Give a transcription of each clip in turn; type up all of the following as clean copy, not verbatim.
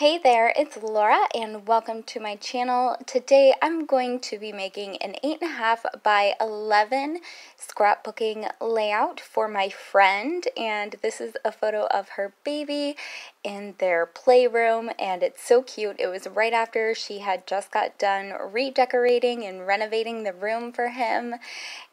Hey there, it's Laura and welcome to my channel. Today I'm going to be making an 8.5 by 11 scrapbooking layout for my friend, and this is a photo of her baby in their playroom, and it's so cute. It was right after she had just got done redecorating and renovating the room for him,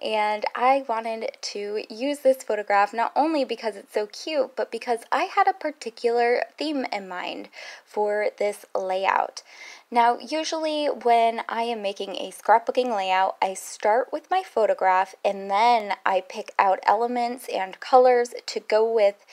and I wanted to use this photograph not only because it's so cute, but because I had a particular theme in mind for this layout. Now, usually when I am making a scrapbooking layout, I start with my photograph and then I pick out elements and colors to go with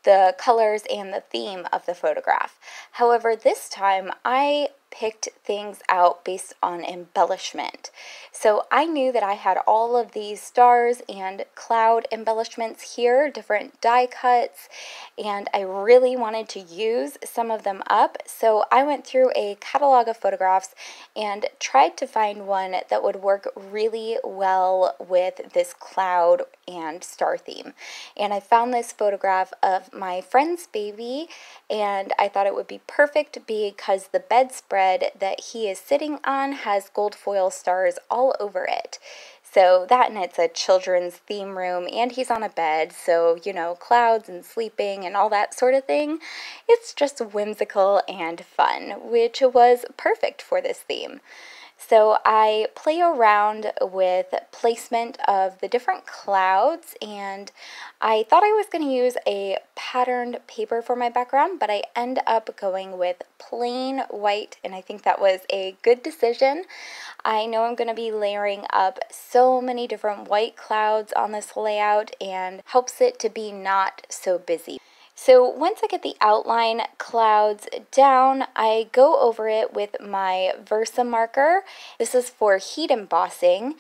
the colors and the theme of the photograph. However, this time I picked things out based on embellishment. So I knew that I had all of these stars and cloud embellishments here, different die cuts, and I really wanted to use some of them up. So I went through a catalog of photographs and tried to find one that would work really well with this cloud and star theme. And I found this photograph of my friend's baby, and I thought it would be perfect because the bedspread that he is sitting on has gold foil stars all over it. So that, and it's a children's theme room, and he's on a bed, so, you know, clouds and sleeping and all that sort of thing. It's just whimsical and fun, which was perfect for this theme. So I play around with placement of the different clouds, and I thought I was going to use a patterned paper for my background, but I end up going with plain white, and I think that was a good decision. I know I'm going to be layering up so many different white clouds on this layout and helps it to be not so busy. So once I get the outline clouds down, I go over it with my Versa marker. This is for heat embossing,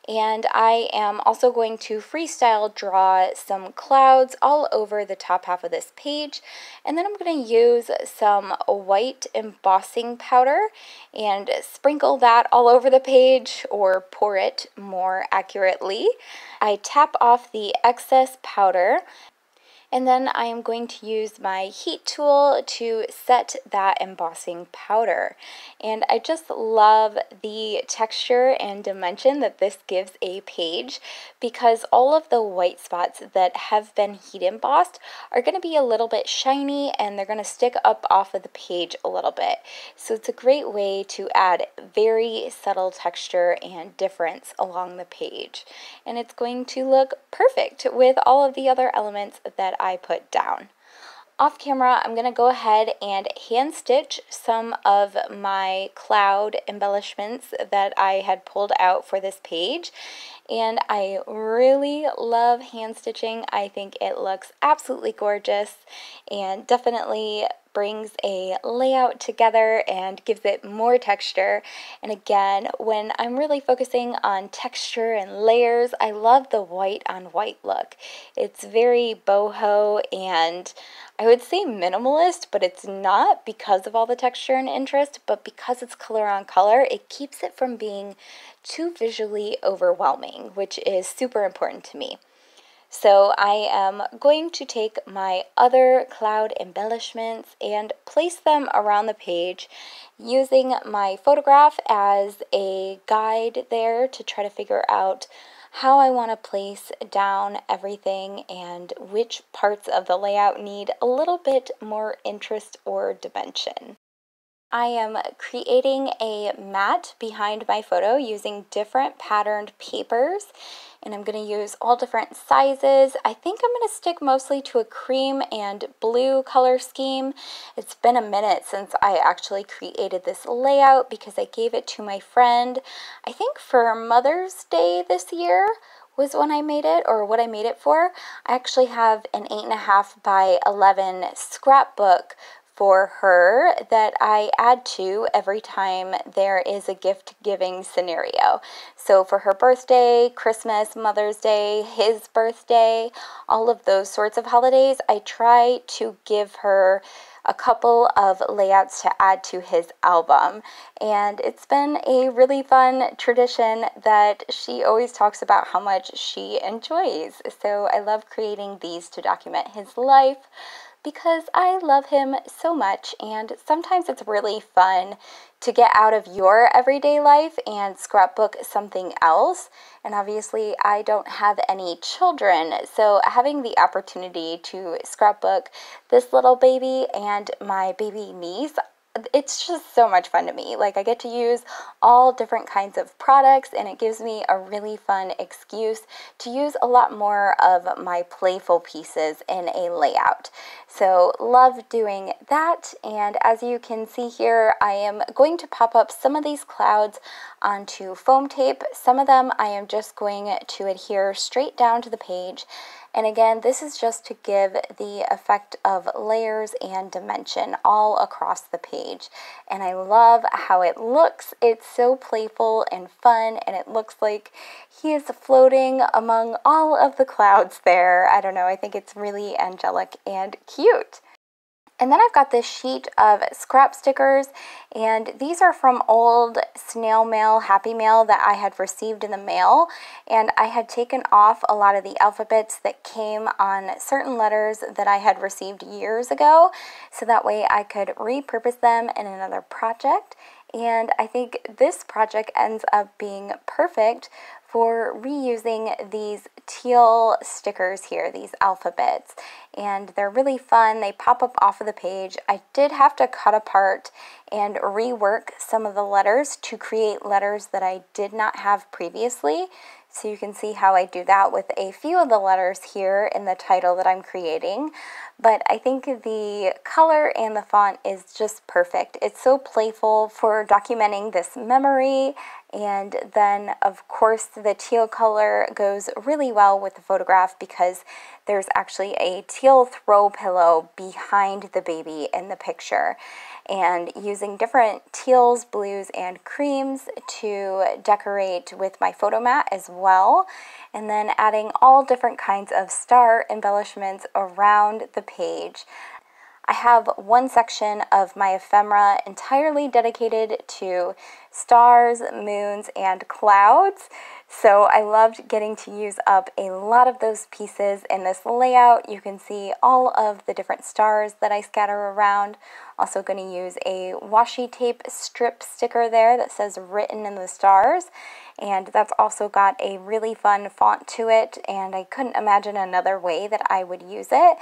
and I am also going to freestyle draw some clouds all over the top half of this page, and then I'm going to use some white embossing powder and sprinkle that all over the page, or pour it more accurately. I tap off the excess powder, and then I am going to use my heat tool to set that embossing powder. And I just love the texture and dimension that this gives a page, because all of the white spots that have been heat embossed are going to be a little bit shiny and they're going to stick up off of the page a little bit. So it's a great way to add very subtle texture and difference along the page. And it's going to look perfect with all of the other elements that I put down. Off camera, I'm going to go ahead and hand stitch some of my cloud embellishments that I had pulled out for this page. And I really love hand stitching. I think it looks absolutely gorgeous and definitely brings a layout together and gives it more texture. And again, when I'm really focusing on texture and layers, I love the white on white look. It's very boho and I would say minimalist, but it's not because of all the texture and interest, but because it's color on color, it keeps it from being too visually overwhelming, which is super important to me. So I am going to take my other cloud embellishments and place them around the page using my photograph as a guide there to try to figure out how I want to place down everything and which parts of the layout need a little bit more interest or dimension. I am creating a mat behind my photo using different patterned papers, and I'm going to use all different sizes. I think I'm going to stick mostly to a cream and blue color scheme. It's been a minute since I actually created this layout because I gave it to my friend, I think for Mother's Day this year was when I made it, or what I made it for. I actually have an 8.5 by 11 scrapbook for her that I add to every time there is a gift giving scenario. So for her birthday, Christmas, Mother's Day, his birthday, all of those sorts of holidays, I try to give her a couple of layouts to add to his album. And it's been a really fun tradition that she always talks about how much she enjoys. So I love creating these to document his life. because I love him so much, and sometimes it's really fun to get out of your everyday life and scrapbook something else. And obviously I don't have any children, so having the opportunity to scrapbook this little baby and my baby niece, it's just so much fun to me. Like, I get to use all different kinds of products, and it gives me a really fun excuse to use a lot more of my playful pieces in a layout. So love doing that, and as you can see here, I am going to pop up some of these clouds onto foam tape. Some of them I am just going to adhere straight down to the page. And again, this is just to give the effect of layers and dimension all across the page. And I love how it looks. It's so playful and fun, and it looks like he is floating among all of the clouds there. I don't know, I think it's really angelic and cute. And then I've got this sheet of scrap stickers, and these are from old snail mail, Happy Mail that I had received in the mail, and I had taken off a lot of the alphabets that came on certain letters that I had received years ago, so that way I could repurpose them in another project. And I think this project ends up being perfect for reusing these teal stickers here, these alphabets. And they're really fun. They pop up off of the page. I did have to cut apart and rework some of the letters to create letters that I did not have previously. So you can see how I do that with a few of the letters here in the title that I'm creating. But I think the color and the font is just perfect. It's so playful for documenting this memory. And then, of course, the teal color goes really well with the photograph because there's actually a teal throw pillow behind the baby in the picture. And using different teals, blues, and creams to decorate with my photo mat as well. And then adding all different kinds of star embellishments around the page. I have one section of my ephemera entirely dedicated to stars, moons, and clouds. So I loved getting to use up a lot of those pieces in this layout. You can see all of the different stars that I scatter around. Also going to use a washi tape strip sticker there that says written in the stars. And that's also got a really fun font to it, and I couldn't imagine another way that I would use it.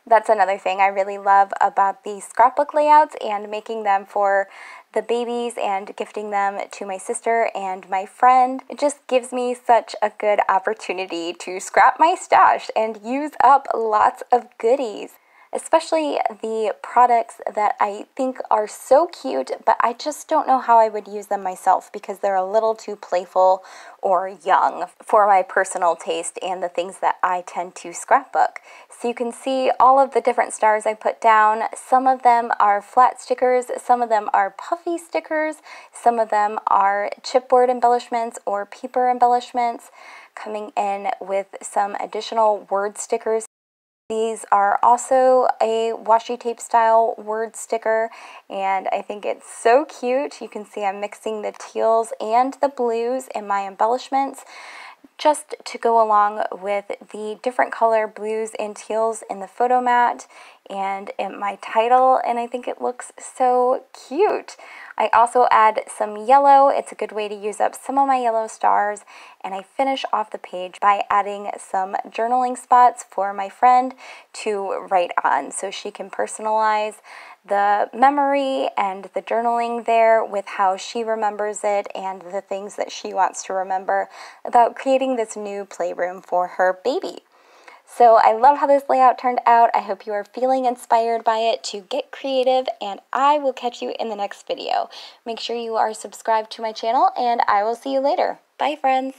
That's another thing I really love about these scrapbook layouts and making them for the babies and gifting them to my sister and my friend. It just gives me such a good opportunity to scrap my stash and use up lots of goodies. Especially the products that I think are so cute, but I just don't know how I would use them myself because they're a little too playful or young for my personal taste and the things that I tend to scrapbook. So you can see all of the different stars I put down. Some of them are flat stickers, some of them are puffy stickers, some of them are chipboard embellishments or paper embellishments, coming in with some additional word stickers. These are also a washi tape style word sticker, and I think it's so cute. You can see I'm mixing the teals and the blues in my embellishments just to go along with the different color blues and teals in the photo mat and in my title, and I think it looks so cute. I also add some yellow. It's a good way to use up some of my yellow stars, and I finish off the page by adding some journaling spots for my friend to write on so she can personalize the memory and the journaling there with how she remembers it and the things that she wants to remember about creating this new playroom for her baby. So I love how this layout turned out. I hope you are feeling inspired by it to get creative, and I will catch you in the next video. Make sure you are subscribed to my channel, and I will see you later. Bye, friends.